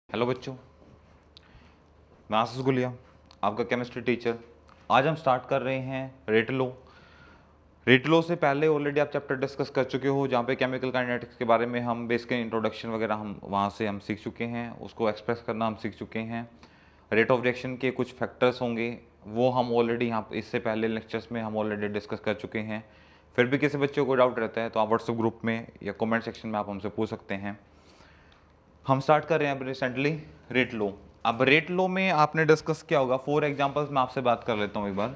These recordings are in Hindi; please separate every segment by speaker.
Speaker 1: हेलो बच्चों, मैं आशीष गुलिया, आपका केमिस्ट्री टीचर। आज हम स्टार्ट कर रहे हैं रेट लो। रेट लो से पहले ऑलरेडी आप चैप्टर डिस्कस कर चुके हो, जहाँ पे केमिकल काइनेटिक्स के बारे में हम बेसिक इंट्रोडक्शन वगैरह हम वहाँ से हम सीख चुके हैं, उसको एक्सप्रेस करना हम सीख चुके हैं। रेट ऑफ रिएक्शन के कुछ फैक्टर्स होंगे, वो हम ऑलरेडी यहाँ इससे पहले लेक्चर्स में हम ऑलरेडी डिस्कस कर चुके हैं। फिर भी किसी बच्चों को डाउट रहता है तो आप व्हाट्सएप ग्रुप में या कमेंट सेक्शन में आप हमसे पूछ सकते हैं। हम स्टार्ट कर रहे हैं अब रिसेंटली रेट लो। अब रेट लो में आपने डिस्कस किया होगा, फॉर एग्जांपल्स मैं आपसे बात कर लेता हूं एक बार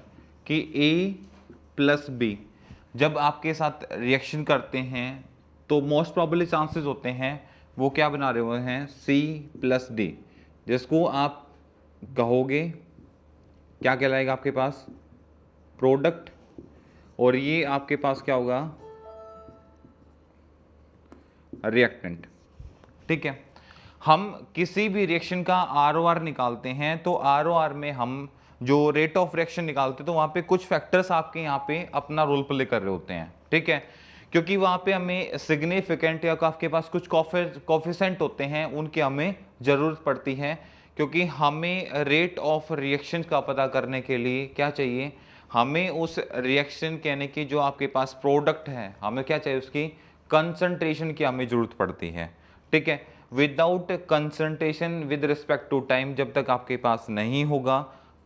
Speaker 1: कि A प्लस बी जब आपके साथ रिएक्शन करते हैं तो मोस्ट प्रोबेबली चांसेस होते हैं वो क्या बना रहे हुए हैं, C प्लस डी, जिसको आप कहोगे क्या कहलाएगा आपके पास, प्रोडक्ट। और ये आपके पास क्या होगा, रिएक्टेंट। ठीक है, हम किसी भी रिएक्शन का आर निकालते हैं तो आर में हम जो रेट ऑफ रिएक्शन निकालते हैं तो वहां पे कुछ फैक्टर्स आपके यहाँ पे अपना रोल प्ले कर रहे होते हैं। ठीक है, क्योंकि वहां पे हमें सिग्निफिकेंट या आपके पास कुछ कॉफिशेंट होते हैं, उनकी हमें जरूरत पड़ती है, क्योंकि हमें रेट ऑफ रिएक्शन का पता करने के लिए क्या चाहिए, हमें उस रिएक्शन यानी कि जो आपके पास प्रोडक्ट है, हमें क्या चाहिए, उसकी कंसंट्रेशन की हमें जरूरत पड़ती है। ठीक है, without concentration with respect to time जब तक आपके पास नहीं होगा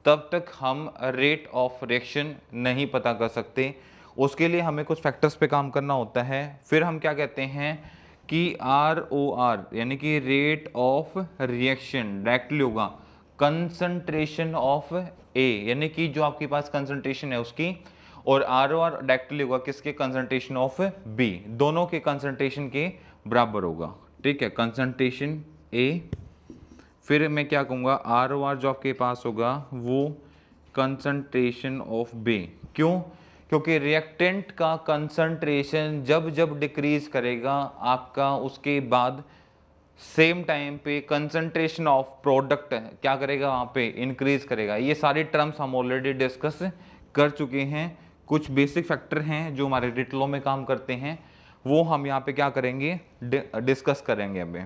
Speaker 1: तब तक हम रेट ऑफ रिएक्शन नहीं पता कर सकते। उसके लिए हमें कुछ फैक्टर्स पे काम करना होता है। फिर हम क्या कहते हैं कि ROR यानी कि रेट ऑफ रिएक्शन डायरेक्टली होगा कंसंट्रेशन ऑफ A, यानी कि जो आपके पास कंसंट्रेशन है उसकी, और ROR डायरेक्टली होगा किसके, कंसंट्रेशन ऑफ B, दोनों के कंसंट्रेशन के बराबर होगा। ठीक है, कंसंट्रेशन A, फिर मैं क्या कहूँगा ROR जो आपके पास होगा वो कंसंट्रेशन ऑफ B। क्यों? क्योंकि रिएक्टेंट का कंसंट्रेशन जब जब डिक्रीज करेगा आपका, उसके बाद सेम टाइम पे कंसंट्रेशन ऑफ प्रोडक्ट क्या करेगा, वहाँ पे इंक्रीज करेगा। ये सारी टर्म्स हम ऑलरेडी डिस्कस कर चुके हैं। कुछ बेसिक फैक्टर हैं जो हमारे रेट लॉ में काम करते हैं, वो हम यहाँ पे क्या करेंगे, डिस्कस करेंगे अभी।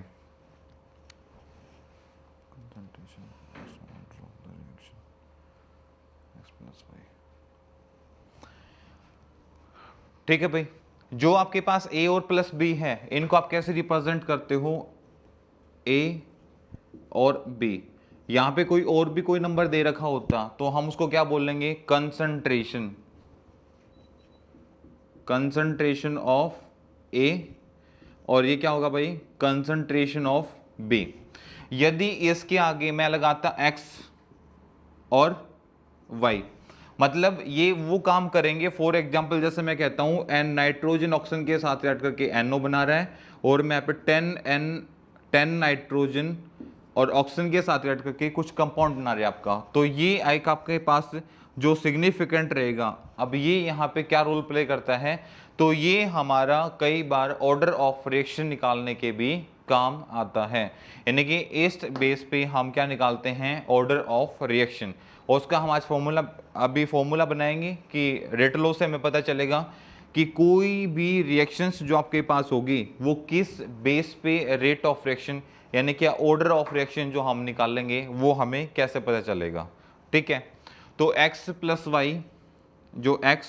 Speaker 1: ठीक है भाई, जो आपके पास A और प्लस B है, इनको आप कैसे रिप्रेजेंट करते हो, A और B। यहां पे कोई और भी कोई नंबर दे रखा होता तो हम उसको क्या बोल लेंगे, कंसंट्रेशन, कंसंट्रेशन ऑफ A, और ये क्या होगा भाई, कंसंट्रेशन ऑफ B। यदि इसके आगे मैं लगाता X और Y, मतलब ये वो काम करेंगे। फॉर एग्जाम्पल जैसे मैं कहता हूं N नाइट्रोजन ऑक्सीजन के साथ रिएक्ट करके NO बना रहा है, और मैं पे 10 नाइट्रोजन और ऑक्सीजन के साथ रिएक्ट करके कुछ कंपाउंड बना रहे हैं आपका, तो ये एक आपके पास जो सिग्निफिकेंट रहेगा। अब ये यहाँ पे क्या रोल प्ले करता है, तो ये हमारा कई बार ऑर्डर ऑफ रिएक्शन निकालने के भी काम आता है, यानी कि इस बेस पे हम क्या निकालते हैं, ऑर्डर ऑफ रिएक्शन। और उसका हम आज फॉर्मूला, अभी फॉर्मूला बनाएंगे कि रेट लॉ से हमें पता चलेगा कि कोई भी रिएक्शंस जो आपके पास होगी वो किस बेस पे रेट ऑफ रिएक्शन यानी कि ऑर्डर ऑफ रिएक्शन जो हम निकालेंगे वो हमें कैसे पता चलेगा। ठीक है, तो x प्लस वाई, जो x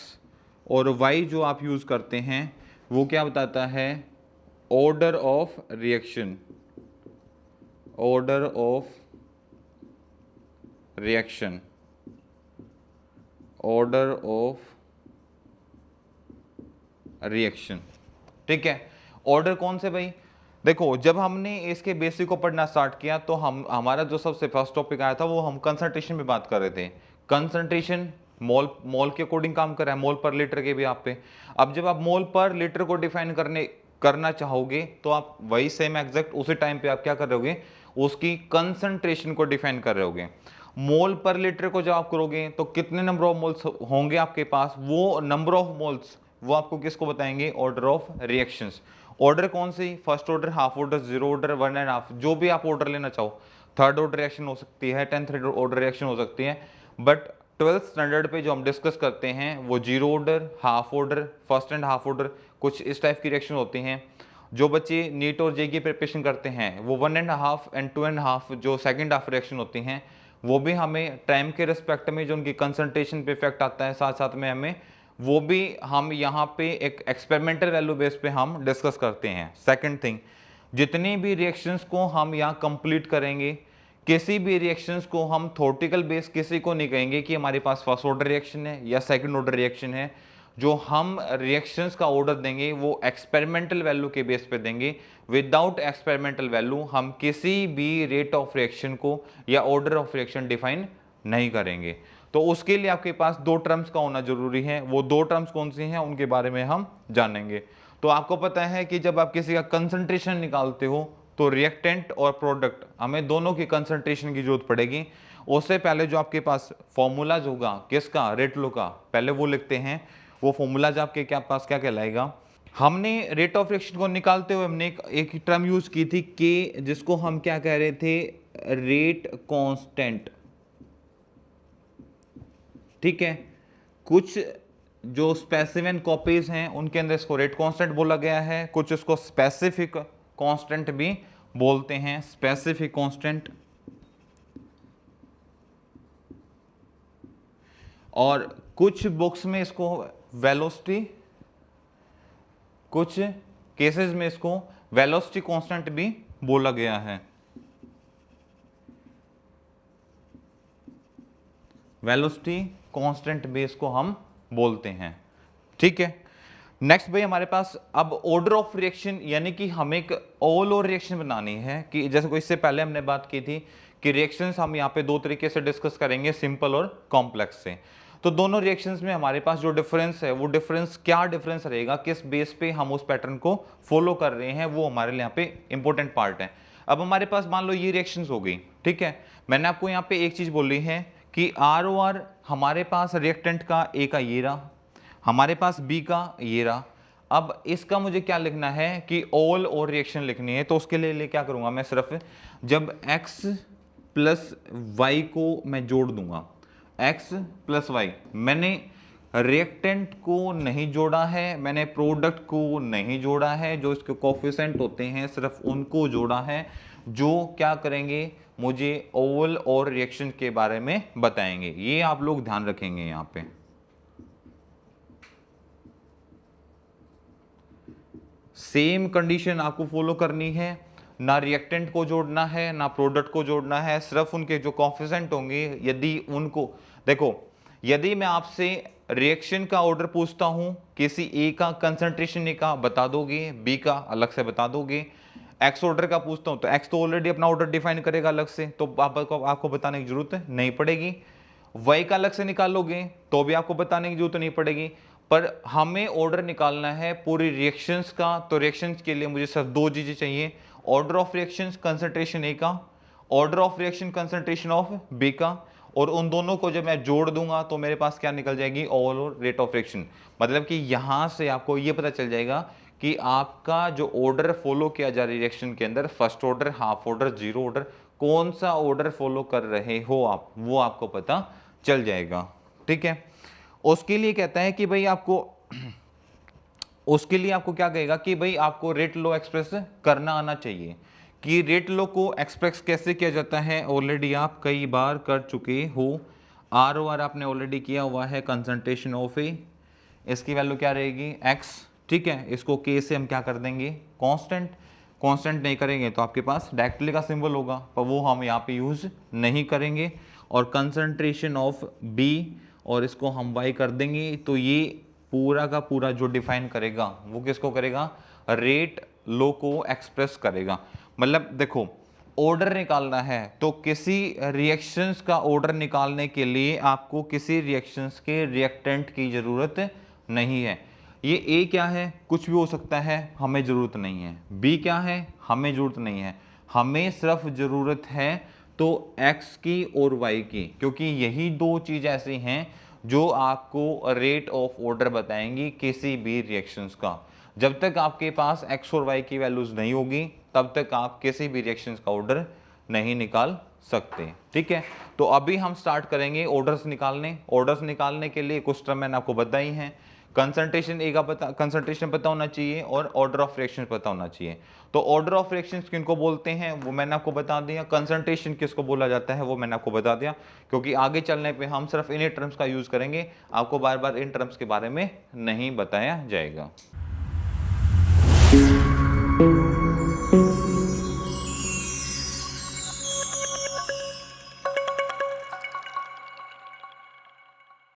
Speaker 1: और y जो आप यूज करते हैं वो क्या बताता है, order of reaction, order of reaction, order of reaction. ठीक है, ऑर्डर कौन से भाई, देखो जब हमने इसके बेसिक को पढ़ना स्टार्ट किया तो हमारा जो सबसे फर्स्ट टॉपिक आया था वो हम कंसंट्रेशन पे बात कर रहे थे। कंसंट्रेशन मोल के अकॉर्डिंग काम कर रहा है, मोल पर लीटर के भी आप पे। अब जब आप मोल पर लीटर को डिफाइन करना चाहोगे तो आप वही सेम एग्जैक्ट उसी टाइम पे आप क्या कर रहे होगे, उसकी कंसंट्रेशन को डिफाइन कर रहे होगे। मोल पर लीटर को जब आप करोगे तो कितने नंबर ऑफ मोल्स होंगे आपके पास, वो नंबर ऑफ मोल्स वो आपको किसको बताएंगे, ऑर्डर ऑफ रिएक्शंस। ऑर्डर कौन सी, first order, half order, zero order, 1.5, जो भी आप ऑर्डर लेना चाहो। थर्ड ऑर्डर रिएक्शन हो सकती है, 10th ऑर्डर रिएक्शन हो सकती है, बट 12th स्टैंडर्ड पे जो हम डिस्कस करते हैं वो zero order, half order, first and half order, कुछ इस टाइप की रिएक्शन होती हैं। जो बच्चे नीट और जे की प्रिपरेशन करते हैं वो 1.5 एंड 2.5 जो सेकंड हाफ रिएक्शन होती हैं वो भी हमें टाइम के रिस्पेक्ट में जो उनकी कंसंट्रेशन पे इफेक्ट आता है, साथ साथ में हमें वो भी हम यहाँ पे एक एक्सपेरिमेंटल वैल्यू बेस पे हम डिस्कस करते हैं। सेकंड थिंग, जितनी भी रिएक्शंस को हम यहाँ कंप्लीट करेंगे, किसी भी रिएक्शंस को हम थ्योरेटिकल बेस किसी को नहीं कहेंगे कि हमारे पास फर्स्ट ऑर्डर रिएक्शन है या सेकंड ऑर्डर रिएक्शन है। जो हम रिएक्शंस का ऑर्डर देंगे वो एक्सपेरिमेंटल वैल्यू के बेस पे देंगे। विदाउट एक्सपेरिमेंटल वैल्यू हम किसी भी रेट ऑफ रिएक्शन को या ऑर्डर ऑफ रिएक्शन डिफाइन नहीं करेंगे। तो उसके लिए आपके पास दो टर्म्स का होना जरूरी है। वो दो टर्म्स कौन सी हैं उनके बारे में हम जानेंगे। तो आपको पता है कि जब आप किसी का कंसंट्रेशन निकालते हो तो रिएक्टेंट और प्रोडक्ट हमें दोनों की कंसंट्रेशन की जरूरत पड़ेगी। उससे पहले जो आपके पास फॉर्मूलाज होगा किसका, रेट लो का, पहले वो लिखते हैं। वो फॉर्मूलाज आपके क्या पास क्या कहलाएगा। हमने रेट ऑफ रिएक्शन को निकालते हुए हमने एक टर्म यूज की थी के, जिसको हम क्या कह रहे थे, रेट कांस्टेंट। ठीक है, कुछ जो स्पेसिफिक कॉपीज हैं उनके अंदर इसको रेट कांस्टेंट बोला गया है, कुछ इसको स्पेसिफिक कांस्टेंट भी बोलते हैं, स्पेसिफिक कांस्टेंट। और कुछ बुक्स में इसको वेलोसिटी, कुछ केसेस में इसको वेलोसिटी कांस्टेंट भी बोला गया है। वेलोसिटी कांस्टेंट बेस को हम बोलते हैं। ठीक है, नेक्स्ट भाई हमारे पास अब ऑर्डर ऑफ रिएक्शन, यानी कि हमें एक ऑल और रिएक्शन बनानी है। कि जैसे कोई इससे पहले हमने बात की थी कि रिएक्शंस हम यहाँ पे दो तरीके से डिस्कस करेंगे, सिंपल और कॉम्प्लेक्स से। तो दोनों रिएक्शंस में हमारे पास जो डिफरेंस है वो डिफरेंस क्या डिफरेंस रहेगा, किस बेस पे हम उस पैटर्न को फॉलो कर रहे हैं, वो हमारे लिए यहाँ पे इंपॉर्टेंट पार्ट है। अब हमारे पास मान लो ये रिएक्शंस हो गई। ठीक है, मैंने आपको यहाँ पे एक चीज बोली है कि आर ओ आर हमारे पास रिएक्टेंट का ए का ये रहा, हमारे पास बी का ये रहा। अब इसका मुझे क्या लिखना है कि ऑल और रिएक्शन लिखनी है। तो उसके लिए क्या करूंगा मैं, सिर्फ जब x प्लस वाई को मैं जोड़ दूंगा, x प्लस वाई, मैंने रिएक्टेंट को नहीं जोड़ा है, मैंने प्रोडक्ट को नहीं जोड़ा है, जो इसके कोफिशिएंट होते हैं सिर्फ उनको जोड़ा है, जो क्या करेंगे मुझे ओवल और रिएक्शन के बारे में बताएंगे। ये आप लोग ध्यान रखेंगे। यहां पे सेम कंडीशन आपको फॉलो करनी है, ना रिएक्टेंट को जोड़ना है ना प्रोडक्ट को जोड़ना है, सिर्फ उनके जो कोफिशिएंट होंगे यदि उनको देखो, यदि मैं आपसे रिएक्शन का ऑर्डर पूछता हूं, किसी ए का कंसंट्रेशन ए का बता दोगे, बी का अलग से बता दोगे। एक्स ऑर्डर का पूछता हूं तो एक्स तो ऑलरेडी अपना ऑर्डर डिफाइन करेगा अलग से, तो आपको बताने की जरूरत नहीं पड़ेगी। वाई का अलग से निकालोगे तो भी आपको बताने की जरूरत नहीं पड़ेगी। पर हमें ऑर्डर निकालना है पूरी रिएक्शंस का, तो रिएक्शंस के लिए मुझे सिर्फ दो चीजें चाहिए, order of reactions concentration A का, order of reaction concentration of B का। और उन दोनों को जब मैं जोड़ दूंगा तो मेरे पास क्या निकल जाएगी, ओवरऑल रेट ऑफ रिएक्शन। मतलब कि यहां से आपको यह पता चल जाएगा कि आपका जो ऑर्डर फॉलो किया जा रहा है रिएक्शन के अंदर, first order, half order, zero order, कौन सा ऑर्डर फॉलो कर रहे हो आप, वो आपको पता चल जाएगा। ठीक है, उसके लिए कहता है कि भाई आपको उसके लिए आपको क्या कहेगा कि भाई आपको रेट लॉ एक्सप्रेस करना आना चाहिए। कि रेट लॉ को एक्सप्रेस कैसे किया जाता है ऑलरेडी आप कई बार कर चुके हो। आर ओ आर आपने ऑलरेडी किया हुआ है, कंसंट्रेशन ऑफ ए, इसकी वैल्यू क्या रहेगी x। ठीक है, इसको k से हम क्या कर देंगे, कांस्टेंट। कांस्टेंट नहीं करेंगे तो आपके पास डायरेक्टली का सिंबल होगा, पर वो हम यहाँ पे यूज नहीं करेंगे। और कंसंट्रेशन ऑफ b, और इसको हम y कर देंगे। तो ये पूरा का पूरा जो डिफाइन करेगा वो किसको करेगा, रेट लो को एक्सप्रेस करेगा। मतलब देखो, ऑर्डर निकालना है तो किसी रिएक्शंस का ऑर्डर निकालने के लिए आपको किसी रिएक्शंस के रिएक्टेंट की जरूरत नहीं है। ये ए क्या है, कुछ भी हो सकता है, हमें जरूरत नहीं है। बी क्या है, हमें जरूरत नहीं है। हमें सिर्फ जरूरत है तो एक्स की और वाई की, क्योंकि यही दो चीज ऐसी हैं जो आपको रेट ऑफ ऑर्डर बताएंगी किसी भी रिएक्शंस का। जब तक आपके पास एक्स और वाई की वैल्यूज नहीं होगी तब तक आप किसी भी रिएक्शंस का ऑर्डर नहीं निकाल सकते। ठीक है, तो अभी हम स्टार्ट करेंगे ऑर्डर्स निकालने। ऑर्डर्स निकालने के लिए कुछ टर्म मैंने आपको बताई हैं कंसंट्रेशन ए का कंसंट्रेशन पता होना चाहिए और ऑर्डर ऑफ रिएक्शन पता होना चाहिए। तो ऑर्डर ऑफ रिएक्शंस किनको बोलते हैं वो मैंने आपको बता दिया, कंसंट्रेशन किसको बोला जाता है वो मैंने आपको बता दिया, क्योंकि आगे चलने पे हम सिर्फ इन्हीं टर्म्स का यूज करेंगे, आपको बार बार इन टर्म्स के बारे में नहीं बताया जाएगा।